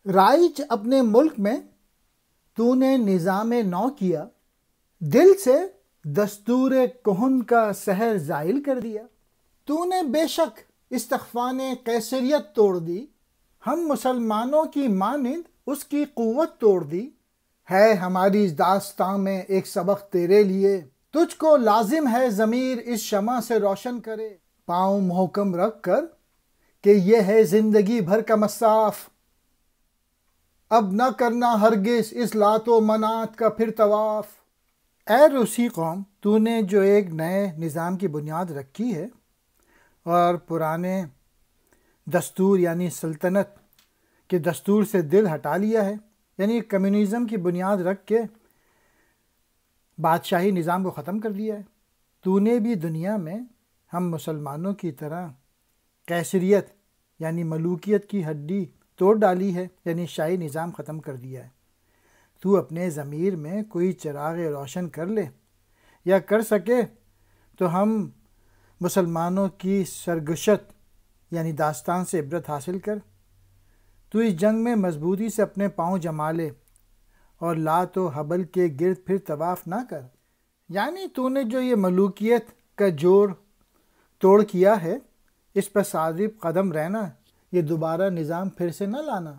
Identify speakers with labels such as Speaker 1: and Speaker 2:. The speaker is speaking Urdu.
Speaker 1: رائج اپنے ملک میں تو نے نظام نو کیا، دل سے دستور کہن کا سحر زائل کر دیا۔ تو نے بے شک استخفان قیصریت توڑ دی، ہم مسلمانوں کی مانند اس کی قوت توڑ دی۔ ہے ہماری داستاں میں ایک سبق تیرے لیے، تجھ کو لازم ہے ضمیر اس شمع سے روشن کرے۔ پاؤں محکم رکھ کر کہ یہ ہے زندگی بھر کا مصاف، اب نہ کرنا ہرگز اس لات و منات کا پھر طواف۔ اے روسی قوم، تو نے جو ایک نئے نظام کی بنیاد رکھی ہے اور پرانے دستور یعنی سلطنت کے دستور سے دل ہٹا لیا ہے، یعنی کمیونزم کی بنیاد رکھ کے بادشاہی نظام کو ختم کر دیا ہے، تو نے بھی دنیا میں ہم مسلمانوں کی طرح قیصریت یعنی ملوکیت کی ہڈی توڑ ڈالی ہے، یعنی شاہی نظام ختم کر دیا ہے۔ تو اپنے ضمیر میں کوئی چراغ روشن کر لے، یا کر سکے تو ہم مسلمانوں کی سرگشت یعنی داستان سے عبرت حاصل کر۔ تو اس جنگ میں مضبوطی سے اپنے پاؤں جما لے اور لات و حبل کے گرد پھر طواف نہ کر، یعنی تو نے جو یہ ملوکیت کا جوڑ توڑ کیا ہے، اس پر ثابت قدم رہنا، یہ دوبارہ نظام پھر سے نہ لانا۔